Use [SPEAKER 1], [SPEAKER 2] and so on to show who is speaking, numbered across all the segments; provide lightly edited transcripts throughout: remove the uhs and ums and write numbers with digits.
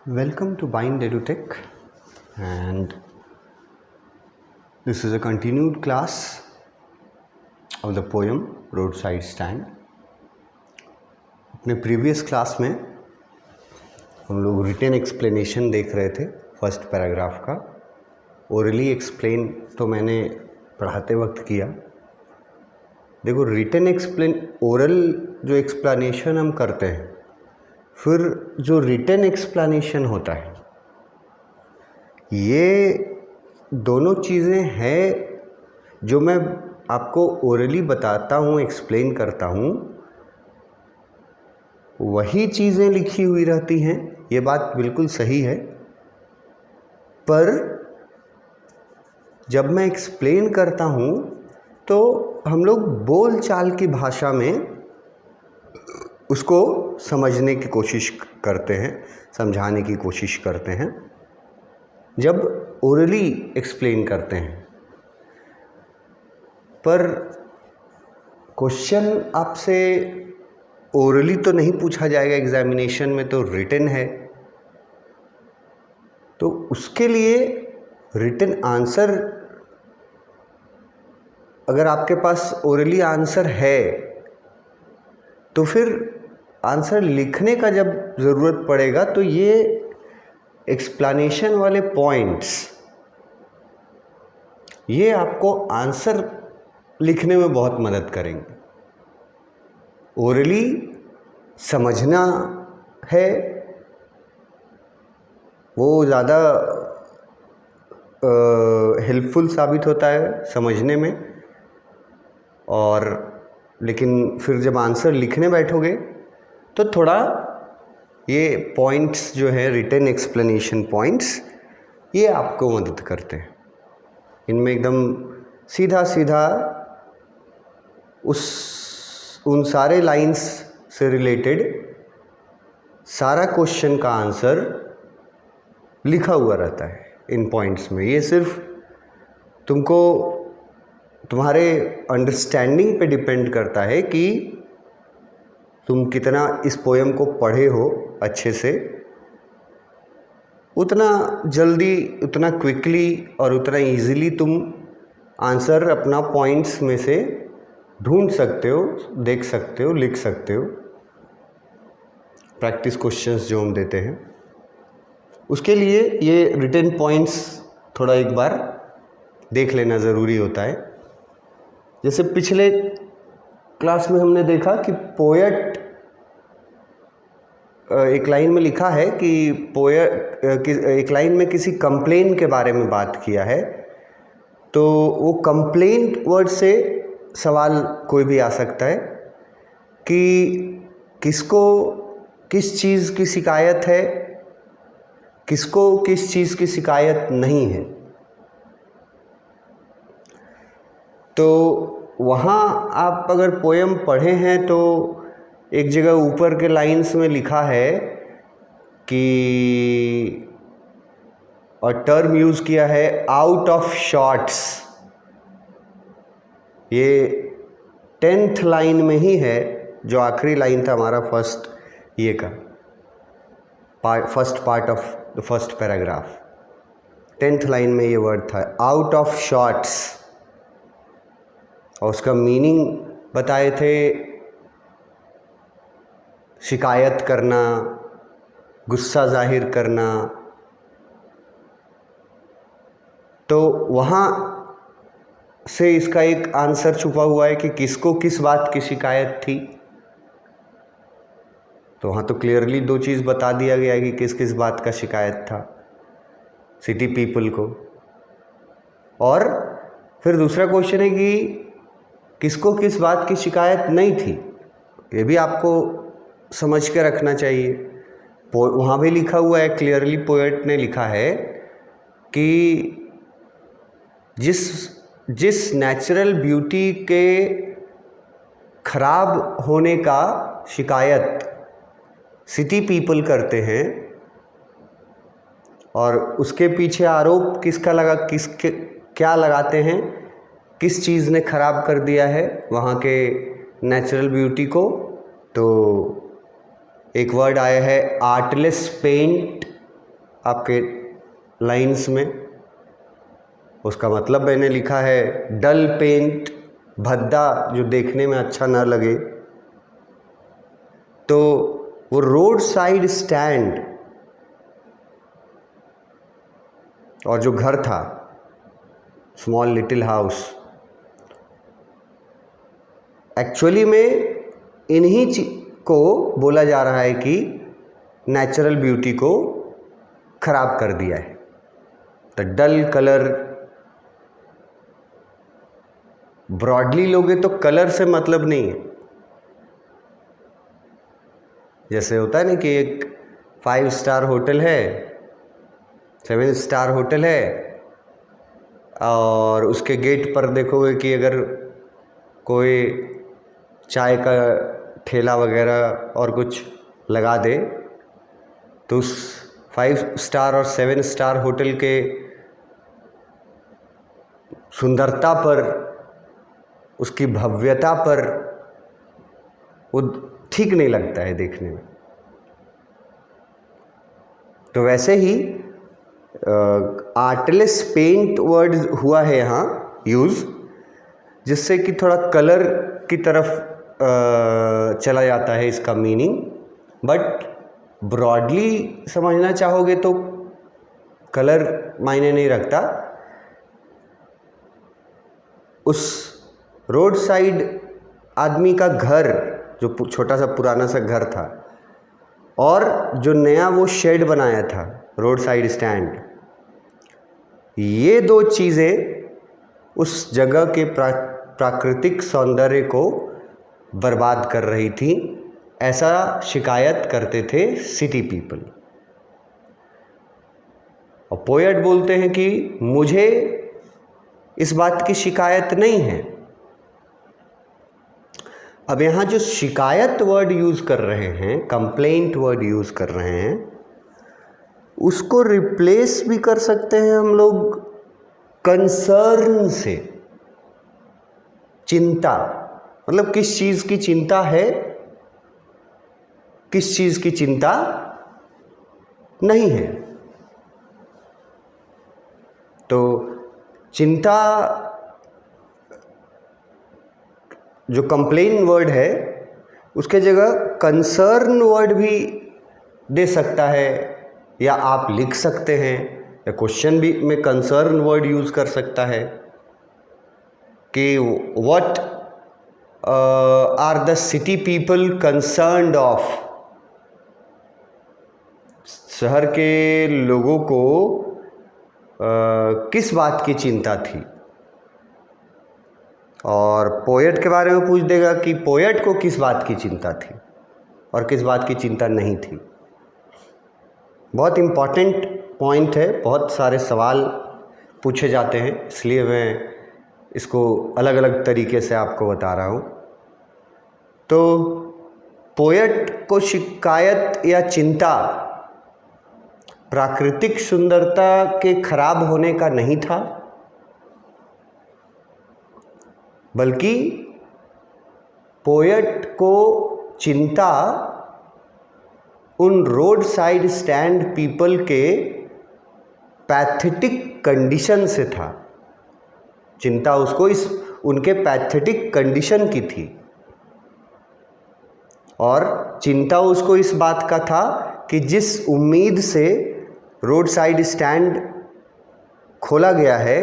[SPEAKER 1] Welcome to Bind EduTech, and this is a continued class of the poem Roadside Stand. अपने previous class में हम लोग written explanation देख रहे थे फर्स्ट पैराग्राफ का. ओरली एक्सप्लेन तो मैंने पढ़ाते वक्त किया. देखो, रिटन ओरल जो एक्सप्लेनेशन हम करते हैं, फिर जो रिटन एक्सप्लेनेशन होता है, ये दोनों चीज़ें हैं जो मैं आपको ओरली बताता हूँ, एक्सप्लेन करता हूँ, वही चीज़ें लिखी हुई रहती हैं. ये बात बिल्कुल सही है. पर जब मैं एक्सप्लेन करता हूँ तो हम लोग बोल चाल की भाषा में उसको समझने की कोशिश करते हैं, समझाने की कोशिश करते हैं. जब ओरली एक्सप्लेन करते हैं, पर क्वेश्चन आपसे ओरली तो नहीं पूछा जाएगा एग्जामिनेशन में, तो रिटन है. तो उसके लिए रिटन आंसर, अगर आपके पास ओरली आंसर है तो फिर आंसर लिखने का जब ज़रूरत पड़ेगा तो ये एक्सप्लेनेशन वाले पॉइंट्स ये आपको आंसर लिखने में बहुत मदद करेंगे. ओरली समझना है, वो ज़्यादा हेल्पफुल साबित होता है समझने में, और लेकिन फिर जब आंसर लिखने बैठोगे तो थोड़ा ये पॉइंट्स जो है रिटन एक्सप्लेनेशन पॉइंट्स, ये आपको मदद करते हैं. इनमें एकदम सीधा सीधा उन सारे लाइंस से रिलेटेड सारा क्वेश्चन का आंसर लिखा हुआ रहता है इन पॉइंट्स में. ये सिर्फ तुमको तुम्हारे अंडरस्टैंडिंग पे डिपेंड करता है कि तुम कितना इस पोएम को पढ़े हो अच्छे से. उतना जल्दी, उतना क्विकली और उतना इजीली तुम आंसर अपना पॉइंट्स में से ढूंढ सकते हो, देख सकते हो, लिख सकते हो. प्रैक्टिस क्वेश्चंस जो हम देते हैं, उसके लिए ये रिटन पॉइंट्स थोड़ा एक बार देख लेना ज़रूरी होता है. जैसे पिछले क्लास में हमने देखा कि पोएट, एक लाइन में लिखा है कि एक लाइन में किसी कंप्लेन के बारे में बात किया है. तो वो कंप्लेंट वर्ड से सवाल कोई भी आ सकता है कि किसको किस चीज़ की शिकायत है, किसको किस चीज़ की शिकायत नहीं है. तो वहाँ आप अगर पोएम पढ़े हैं तो एक जगह ऊपर के लाइंस में लिखा है कि, और टर्म यूज़ किया है आउट ऑफ शॉर्ट्स. ये 10th लाइन में ही है, जो आखिरी लाइन था हमारा first part of the first paragraph. 10th line में ये वर्ड था आउट ऑफ शॉर्ट्स, और उसका मीनिंग बताए थे शिकायत करना, गुस्सा जाहिर करना. तो वहाँ से इसका एक आंसर छुपा हुआ है कि किसको किस बात की शिकायत थी. तो वहाँ तो क्लियरली दो चीज़ बता दिया गया है कि किस किस बात का शिकायत था, सिटी पीपल को. और फिर दूसरा क्वेश्चन है कि किसको किस बात की शिकायत नहीं थी. ये भी आपको समझ के रखना चाहिए. वहाँ भी लिखा हुआ है क्लियरली, पोएट ने लिखा है कि जिस नेचुरल ब्यूटी के खराब होने का शिकायत सिटी पीपल करते हैं, और उसके पीछे आरोप किसका लगा, क्या लगाते हैं, किस चीज़ ने ख़राब कर दिया है वहाँ के नेचुरल ब्यूटी को. तो एक वर्ड आया है आर्टलेस पेंट आपके लाइंस में, उसका मतलब मैंने लिखा है डल पेंट, भद्दा जो देखने में अच्छा ना लगे। तो वो रोड साइड स्टैंड और जो घर था स्मॉल लिटिल हाउस, एक्चुअली में इन्हीं को बोला जा रहा है कि नेचुरल ब्यूटी को खराब कर दिया है। तो डल कलर, ब्रॉडली लोगे तो कलर से मतलब नहीं है। जैसे होता है ना कि एक 5 स्टार होटल है, 7 स्टार होटल है, और उसके गेट पर देखोगे कि अगर कोई चाय का ठेला वगैरह और कुछ लगा दे तो उस 5 स्टार और 7 स्टार होटल के सुंदरता पर, उसकी भव्यता पर वो ठीक नहीं लगता है देखने में। तो वैसे ही आर्टलेस पेंट वर्ड हुआ है यहाँ यूज़, जिससे कि थोड़ा कलर की तरफ चला जाता है इसका मीनिंग। बट ब्रॉडली समझना चाहोगे तो कलर मायने नहीं रखता। उस रोड साइड आदमी का घर, जो छोटा सा पुराना सा घर था, और जो नया वो शेड बनाया था रोड साइड स्टैंड, ये दो चीज़ें उस जगह के प्राकृतिक सौंदर्य को बर्बाद कर रही थी, ऐसा शिकायत करते थे सिटी पीपल। और पोएट बोलते हैं कि मुझे इस बात की शिकायत नहीं है। अब यहाँ जो शिकायत वर्ड यूज़ कर रहे हैं, कंप्लेंट वर्ड यूज़ कर रहे हैं, उसको रिप्लेस भी कर सकते हैं हम लोग कंसर्न से। चिंता, मतलब किस चीज़ की चिंता है, किस चीज़ की चिंता नहीं है। तो चिंता जो कंप्लेन वर्ड है उसके जगह कंसर्न वर्ड भी दे सकता है, या आप लिख सकते हैं, या क्वेश्चन भी में कंसर्न वर्ड यूज़ कर सकता है कि what are the city people concerned of. शहर के लोगों को किस बात की चिंता थी। और पोएट के बारे में पूछ देगा कि पोएट को किस बात की चिंता थी और किस बात की चिंता नहीं थी। बहुत इम्पॉर्टेंट पॉइंट है, बहुत सारे सवाल पूछे जाते हैं, इसलिए मैं इसको अलग अलग तरीके से आपको बता रहा हूँ। तो पोएट को शिकायत या चिंता प्राकृतिक सुंदरता के खराब होने का नहीं था, बल्कि पोएट को चिंता उन रोड साइड स्टैंड पीपल के पैथेटिक कंडीशन से था। चिंता उसको इस उनके पैथेटिक कंडीशन की थी, और चिंता उसको इस बात का था कि जिस उम्मीद से रोड साइड स्टैंड खोला गया है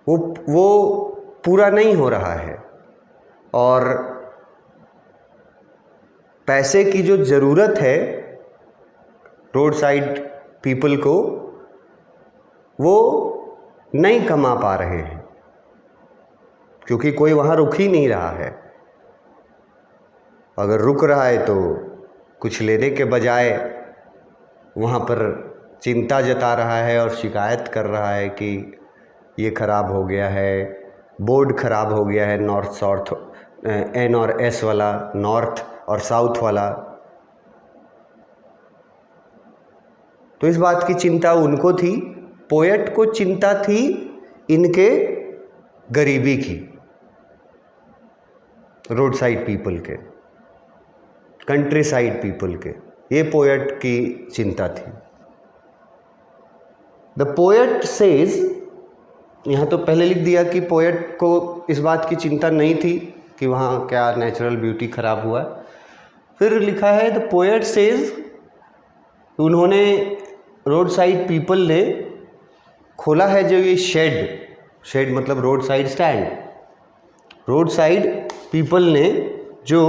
[SPEAKER 1] वो पूरा नहीं हो रहा है, और पैसे की जो ज़रूरत है रोड साइड पीपल को वो नहीं कमा पा रहे हैं, क्योंकि कोई वहाँ रुक ही नहीं रहा है। अगर रुक रहा है तो कुछ लेने के बजाय वहाँ पर चिंता जता रहा है और शिकायत कर रहा है कि ये ख़राब हो गया है, बोर्ड ख़राब हो गया है, नॉर्थ साउथ एन और एस वाला, नॉर्थ और साउथ वाला। तो इस बात की चिंता उनको थी। पोएट को चिंता थी इनके गरीबी की, रोड साइड पीपल के, कंट्री साइड पीपल के। ये पोएट की चिंता थी। द पोएट सेज, यहाँ तो पहले लिख दिया कि पोएट को इस बात की चिंता नहीं थी कि वहाँ क्या नेचुरल ब्यूटी खराब हुआ है। फिर लिखा है द पोएट सेज, उन्होंने रोड साइड पीपल ने खोला है जो ये शेड मतलब road side stand, road side people ने जो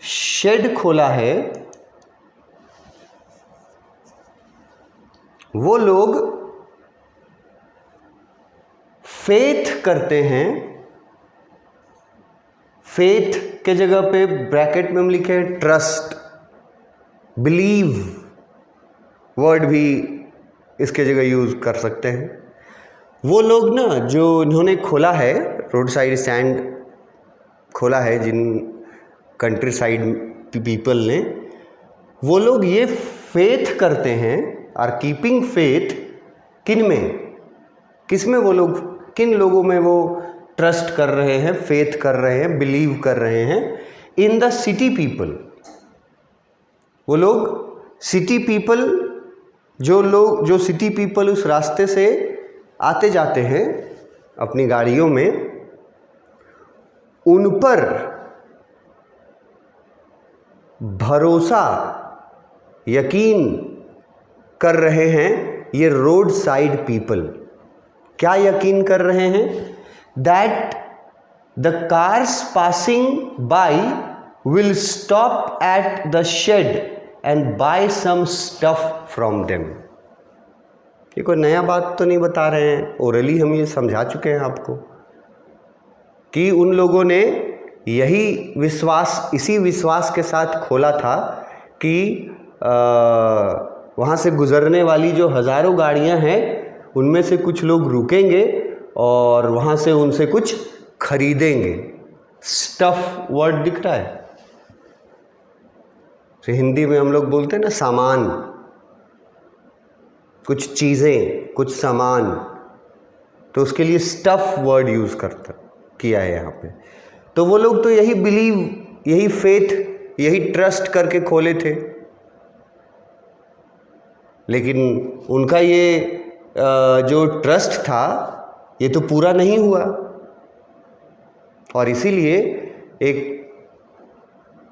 [SPEAKER 1] शेड खोला है, वो लोग फेथ करते हैं। फेथ के जगह पे ब्रैकेट में हम लिखे हैं ट्रस्ट, बिलीव वर्ड भी इसके जगह यूज कर सकते हैं। वो लोग ना जो इन्होंने खोला है, रोड साइड स्टैंड खोला है जिन कंट्री साइड पीपल ने, वो लोग ये फेथ करते हैं, आर कीपिंग फेथ किन में, किस में, वो लोग किन लोगों में वो ट्रस्ट कर रहे हैं, फेथ कर रहे हैं, बिलीव कर रहे हैं, इन द सिटी पीपल। वो लोग सिटी पीपल, जो सिटी पीपल उस रास्ते से आते जाते हैं अपनी गाड़ियों में, उन पर भरोसा यकीन कर रहे हैं ये रोड साइड पीपल। क्या यकीन कर रहे हैं? That the cars passing by will stop at the shed and buy some stuff from them. ये कोई नया बात तो नहीं बता रहे हैं, ओरली हम ये समझा चुके हैं आपको कि उन लोगों ने यही विश्वास, इसी विश्वास के साथ खोला था कि वहाँ से गुजरने वाली जो हज़ारों गाड़ियाँ हैं उनमें से कुछ लोग रुकेंगे और वहाँ से उनसे कुछ खरीदेंगे। स्टफ वर्ड दिख रहा है, तो हिंदी में हम लोग बोलते हैं ना सामान, कुछ चीज़ें, कुछ सामान, तो उसके लिए स्टफ वर्ड यूज़ किया है यहाँ पे। तो वो लोग तो यही बिलीव, यही फेथ, यही ट्रस्ट करके खोले थे, लेकिन उनका ये जो ट्रस्ट था ये तो पूरा नहीं हुआ, और इसीलिए एक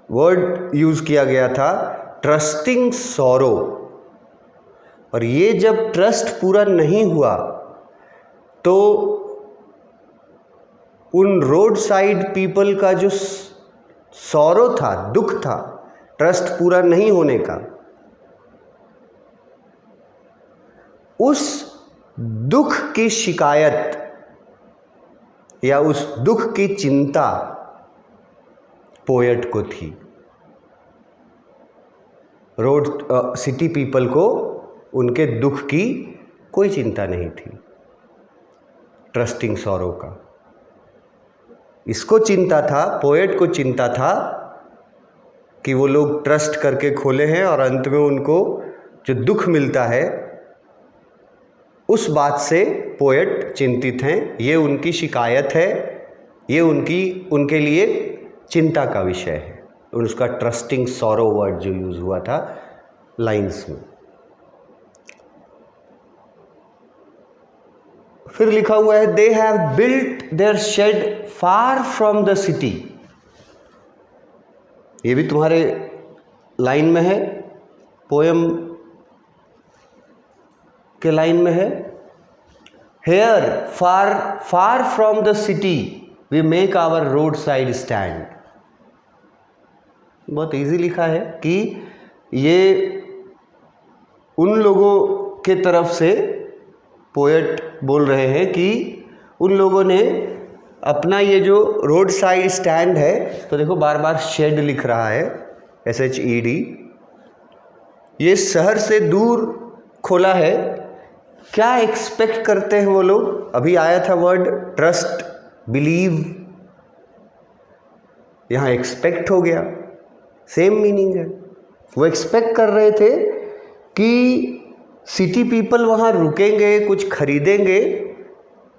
[SPEAKER 1] वर्ड यूज़ किया गया था ट्रस्टिंग सॉरो। और ये जब ट्रस्ट पूरा नहीं हुआ तो उन रोड साइड पीपल का जो सॉरो था, दुख था ट्रस्ट पूरा नहीं होने का, उस दुख की शिकायत या उस दुख की चिंता पोएट को थी। सिटी पीपल को उनके दुख की कोई चिंता नहीं थी, ट्रस्टिंग सॉरो का। इसको चिंता था, पोएट को चिंता था कि वो लोग ट्रस्ट करके खोले हैं और अंत में उनको जो दुख मिलता है उस बात से पोएट चिंतित हैं। ये उनकी शिकायत है, ये उनके लिए चिंता का विषय है। उसका ट्रस्टिंग सॉरो वर्ड जो यूज़ हुआ था लाइंस में। फिर लिखा हुआ है they have built their shed far from the city. ये भी तुम्हारे लाइन में है, पोएम के लाइन में है। Here far far from the city we make our road side stand. बहुत इजी लिखा है कि ये उन लोगों के तरफ से पोएट बोल रहे हैं कि उन लोगों ने अपना ये जो रोड साइड स्टैंड है, तो देखो बार बार शेड लिख रहा है, SHED, ये शहर से दूर खोला है। क्या एक्सपेक्ट करते हैं वो लोग? अभी आया था वर्ड ट्रस्ट, बिलीव, यहाँ एक्सपेक्ट हो गया, सेम मीनिंग है। वो एक्सपेक्ट कर रहे थे कि सिटी पीपल वहाँ रुकेंगे, कुछ खरीदेंगे,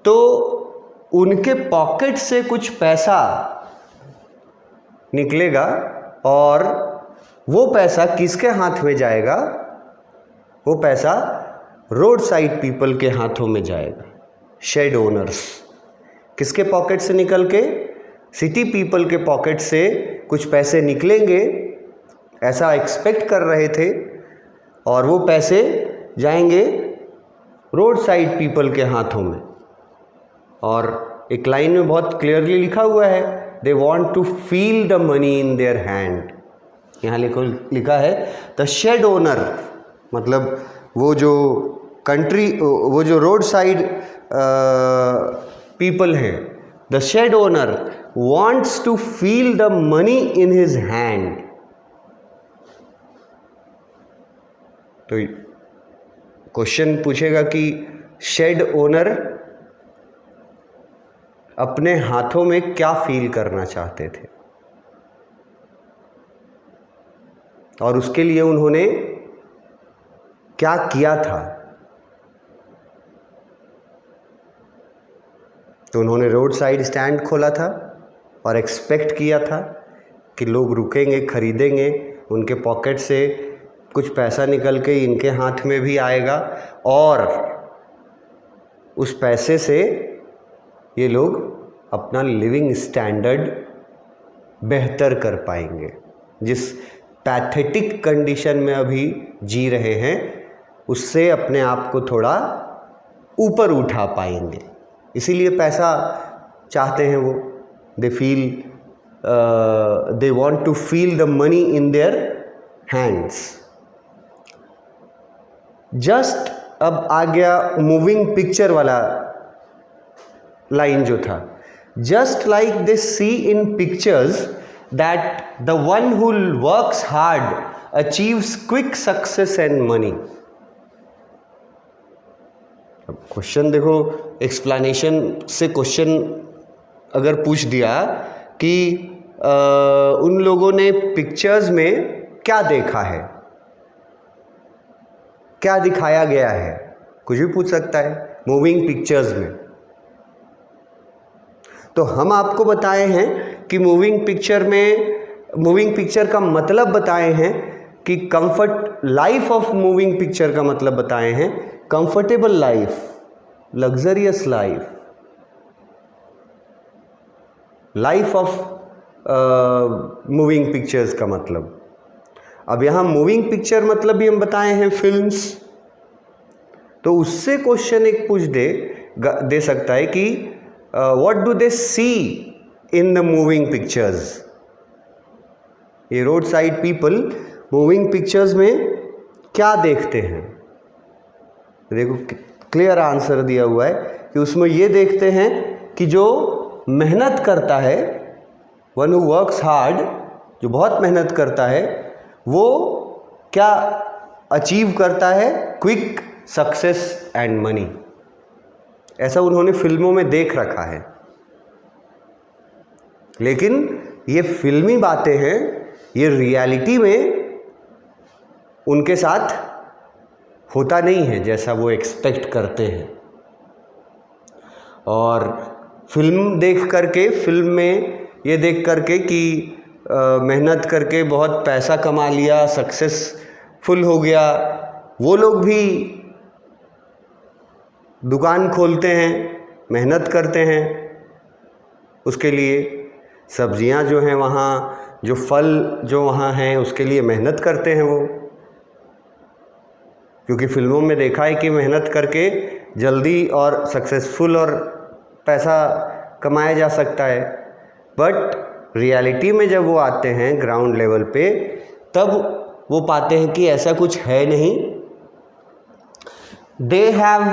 [SPEAKER 1] तो उनके पॉकेट से कुछ पैसा निकलेगा और वो पैसा किसके हाथ में जाएगा? वो पैसा रोड साइड पीपल के हाथों में जाएगा, शेड ओनर्स। किसके पॉकेट से निकल के? सिटी पीपल के पॉकेट से कुछ पैसे निकलेंगे, ऐसा एक्सपेक्ट कर रहे थे, और वो पैसे जाएंगे रोड साइड पीपल के हाथों में। और एक लाइन में बहुत क्लियरली लिखा हुआ है, they want to feel the money in their hand. यहाँ लिखा है द शेड ओनर, मतलब वो जो रोड साइड पीपल हैं, the shed owner wants to feel the money in his hand. तो क्वेश्चन पूछेगा कि शेड ओनर अपने हाथों में क्या फील करना चाहते थे, और उसके लिए उन्होंने क्या किया था? तो उन्होंने रोड साइड स्टैंड खोला था और एक्सपेक्ट किया था कि लोग रुकेंगे, खरीदेंगे, उनके पॉकेट से कुछ पैसा निकल के इनके हाथ में भी आएगा, और उस पैसे से ये लोग अपना लिविंग स्टैंडर्ड बेहतर कर पाएंगे। जिस पैथेटिक कंडीशन में अभी जी रहे हैं, उससे अपने आप को थोड़ा ऊपर उठा पाएंगे। इसीलिए पैसा चाहते हैं वो। They want to feel the money in their hands. Just अब आ गया मूविंग पिक्चर वाला लाइन जो था, just like they see in pictures that the one who works hard achieves quick success and money. अब क्वेश्चन देखो, explanation से question अगर पूछ दिया कि उन लोगों ने पिक्चर्स में क्या देखा है, क्या दिखाया गया है, कुछ भी पूछ सकता है मूविंग पिक्चर्स में। तो हम आपको बताए हैं कि मूविंग पिक्चर का मतलब बताए हैं कि comfort, life of moving picture का मतलब बताए हैं comfortable life, luxurious life, life of moving pictures का मतलब। अब यहाँ मूविंग पिक्चर मतलब भी हम बताए हैं फिल्म्स। तो उससे क्वेश्चन एक पूछ दे सकता है कि what do they see in the moving pictures. ये road side people moving pictures में क्या देखते हैं? देखो क्लियर आंसर दिया हुआ है कि उसमें ये देखते हैं कि जो मेहनत करता है, वन हु वर्क्स हार्ड, जो बहुत मेहनत करता है, वो क्या अचीव करता है? Quick success and money. ऐसा उन्होंने फिल्मों में देख रखा है। लेकिन ये फिल्मी बातें हैं, ये रियलिटी में उनके साथ होता नहीं है जैसा वो एक्सपेक्ट करते हैं। और फिल्म देख करके, फिल्म में ये देख करके कि मेहनत करके बहुत पैसा कमा लिया, सक्सेसफुल हो गया, वो लोग भी दुकान खोलते हैं, मेहनत करते हैं उसके लिए। सब्जियां जो हैं वहाँ, जो फल जो वहाँ हैं, उसके लिए मेहनत करते हैं वो, क्योंकि फिल्मों में देखा है कि मेहनत करके जल्दी और सक्सेसफुल और पैसा कमाया जा सकता है। बट रियलिटी में जब वो आते हैं ग्राउंड लेवल पे, तब वो पाते हैं कि ऐसा कुछ है नहीं। They have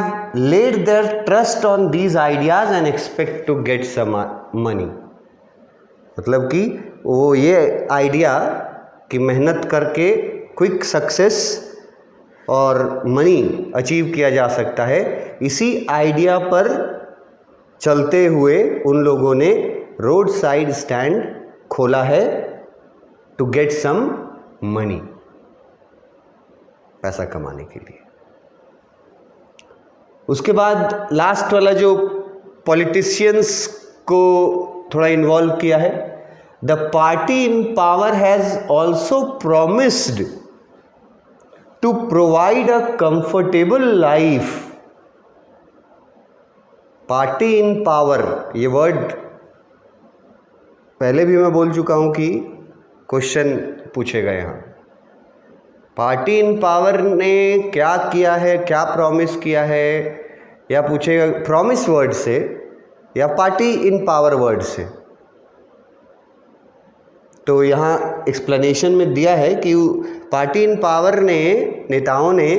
[SPEAKER 1] laid their trust on these ideas and expect to get some money। मतलब कि वो ये आइडिया कि मेहनत करके क्विक सक्सेस और मनी अचीव किया जा सकता है, इसी आइडिया पर चलते हुए उन लोगों ने रोड साइड स्टैंड खोला है टू गेट सम मनी, पैसा कमाने के लिए। उसके बाद लास्ट वाला जो पॉलिटिशियंस को थोड़ा इन्वॉल्व किया है, the party in power has also promised to provide a comfortable life. Party in power, ये वर्ड पहले भी मैं बोल चुका हूं कि क्वेश्चन पूछेगा यहाँ। पार्टी इन पावर ने क्या किया है, क्या प्रॉमिस किया है, या पूछेगा प्रॉमिस वर्ड से या पार्टी इन पावर वर्ड से। तो यहाँ एक्सप्लेनेशन में दिया है कि पार्टी इन पावर ने, नेताओं ने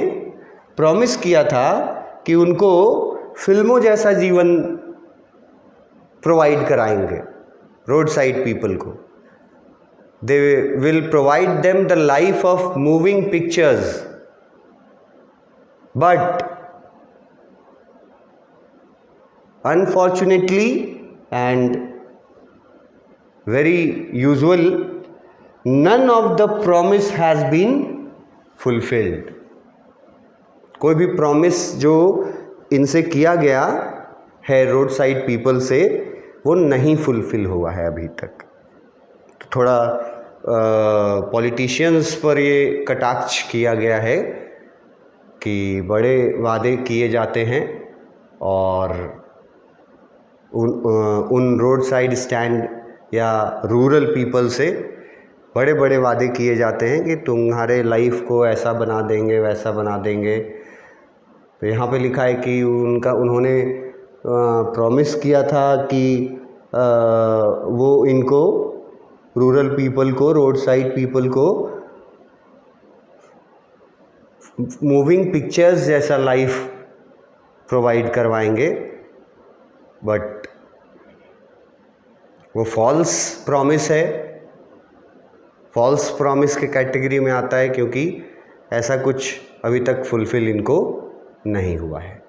[SPEAKER 1] प्रॉमिस किया था कि उनको फिल्मों जैसा जीवन प्रोवाइड कराएंगे रोड साइड पीपल को। They will provide them the life of moving pictures, but unfortunately and very usual, none of the promise has been fulfilled। कोई भी प्रॉमिस जो इनसे किया गया है रोड साइड पीपल से, वो नहीं फुलफिल हुआ है अभी तक। तो थोड़ा पॉलिटिशियंस पर ये कटाक्ष किया गया है कि बड़े वादे किए जाते हैं और उन रोड साइड स्टैंड या रूरल पीपल से बड़े बड़े वादे किए जाते हैं कि तुम्हारे लाइफ को ऐसा बना देंगे, वैसा बना देंगे। तो यहाँ पे लिखा है कि उन्होंने प्रॉमिस किया था कि वो इनको रूरल पीपल को, रोड साइड पीपल को मूविंग पिक्चर्स जैसा लाइफ प्रोवाइड करवाएंगे, बट वो फॉल्स प्रॉमिस है। फॉल्स प्रॉमिस के कैटेगरी में आता है क्योंकि ऐसा कुछ अभी तक फुलफिल इनको नहीं हुआ है।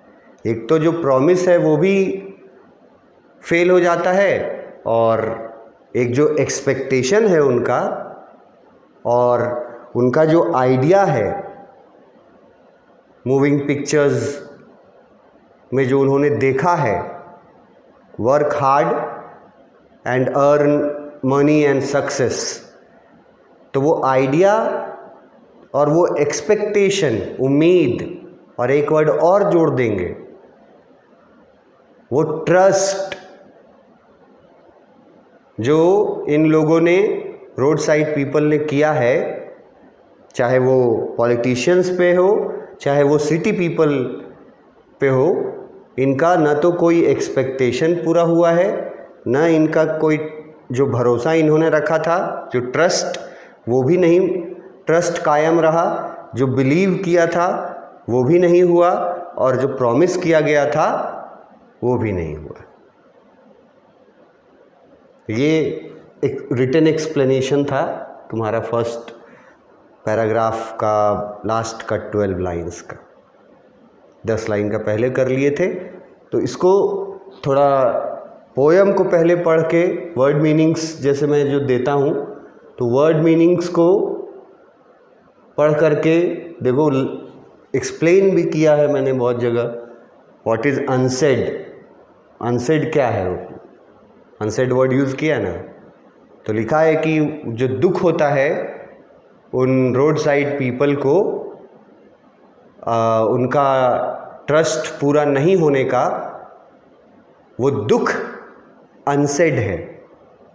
[SPEAKER 1] एक तो जो प्रॉमिस है वो भी फेल हो जाता है, और एक जो एक्सपेक्टेशन है उनका और उनका जो आइडिया है मूविंग पिक्चर्स में जो उन्होंने देखा है, work hard and earn money and success, तो वो आइडिया और वो एक्सपेक्टेशन, उम्मीद, और एक वर्ड और जोड़ देंगे, वो ट्रस्ट, जो इन लोगों ने रोड साइड पीपल ने किया है, चाहे वो पॉलिटिशियंस पे हो, चाहे वो सिटी पीपल पे हो, इनका न तो कोई एक्सपेक्टेशन पूरा हुआ है, न इनका कोई जो भरोसा इन्होंने रखा था, जो ट्रस्ट, वो भी नहीं, ट्रस्ट कायम रहा, जो बिलीव किया था वो भी नहीं हुआ, और जो प्रॉमिस किया गया था वो भी नहीं हुआ। ये एक रिटन एक्सप्लेनेशन था तुम्हारा फर्स्ट पैराग्राफ का, लास्ट का 12 लाइन्स का। 10 लाइन का पहले कर लिए थे, तो इसको थोड़ा पोयम को पहले पढ़ के वर्ड मीनिंग्स जैसे मैं जो देता हूँ, तो वर्ड मीनिंग्स को पढ़ करके देखो, एक्सप्लेन भी किया है मैंने बहुत जगह। व्हाट इज़ अनसेड, अनसेड क्या है, अनसेड वर्ड यूज़ किया ना, तो लिखा है कि जो दुख होता है उन रोड साइड पीपल को, उनका ट्रस्ट पूरा नहीं होने का, वो दुख अनसेड है।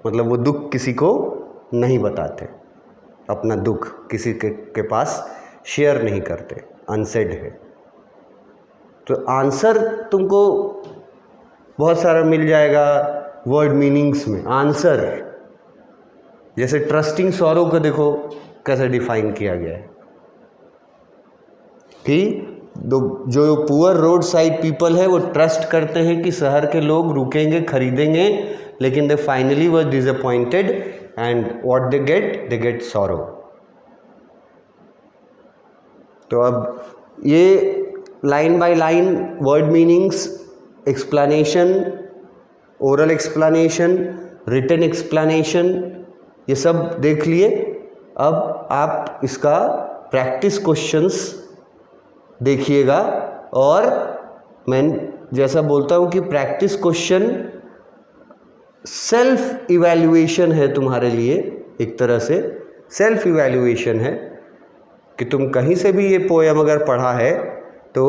[SPEAKER 1] मतलब वो दुख किसी को नहीं बताते, अपना दुख किसी के पास शेयर नहीं करते, अनसेड है। तो आंसर तुमको बहुत सारा मिल जाएगा वर्ड मीनिंग्स में। आंसर जैसे ट्रस्टिंग सॉरो को देखो कैसे डिफाइन किया गया है कि जो पुअर रोड साइड पीपल है वो ट्रस्ट करते हैं कि शहर के लोग रुकेंगे, खरीदेंगे, लेकिन they finally were disappointed and what they get sorrow. तो अब ये line by line word meanings, explanation, oral explanation, written explanation, ये सब देख लिए। अब आप इसका प्रैक्टिस क्वेश्चंस देखिएगा, और मैं जैसा बोलता हूँ कि प्रैक्टिस क्वेश्चन सेल्फ इवैल्यूएशन है तुम्हारे लिए, एक तरह से सेल्फ इवैल्यूएशन है कि तुम कहीं से भी ये पोएम अगर पढ़ा है तो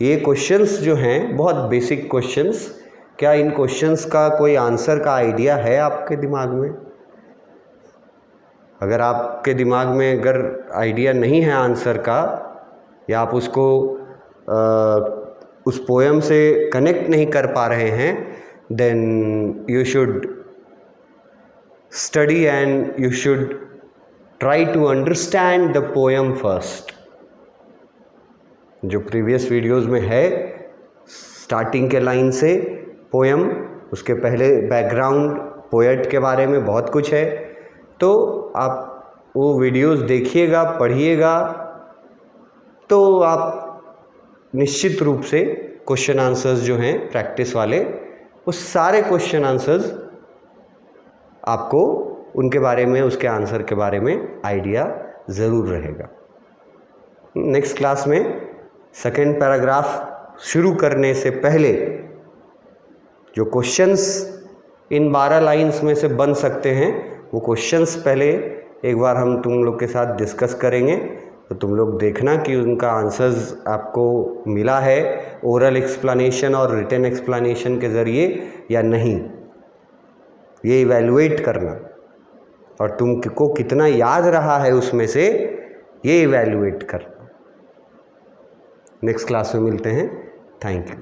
[SPEAKER 1] ये क्वेश्चंस जो हैं बहुत बेसिक क्वेश्चंस, क्या इन क्वेश्चंस का कोई आंसर का आइडिया है आपके दिमाग में? अगर आपके दिमाग में अगर आइडिया नहीं है आंसर का, या आप उसको उस पोएम से कनेक्ट नहीं कर पा रहे हैं, then you should study and you should try to understand the poem first. जो प्रीवियस वीडियोस में है, स्टार्टिंग के लाइन से पोएम, उसके पहले बैकग्राउंड पोएट के बारे में बहुत कुछ है, तो आप वो वीडियोस देखिएगा, पढ़िएगा, तो आप निश्चित रूप से क्वेश्चन आंसर्स जो हैं प्रैक्टिस वाले, वो सारे क्वेश्चन आंसर्स आपको उनके बारे में, उसके आंसर के बारे में आइडिया ज़रूर रहेगा। नेक्स्ट क्लास में सेकेंड पैराग्राफ शुरू करने से पहले जो क्वेश्चंस इन 12 लाइंस में से बन सकते हैं, वो क्वेश्चंस पहले एक बार हम तुम लोग के साथ डिस्कस करेंगे, तो तुम लोग देखना कि उनका आंसर्स आपको मिला है ओरल एक्सप्लेनेशन और रिटन एक्सप्लेनेशन के ज़रिए या नहीं, ये इवैल्यूएट करना, और तुमको कितना याद रहा है उसमें से, ये इवैल्यूएट करना। नेक्स्ट क्लास में मिलते हैं। Thank you.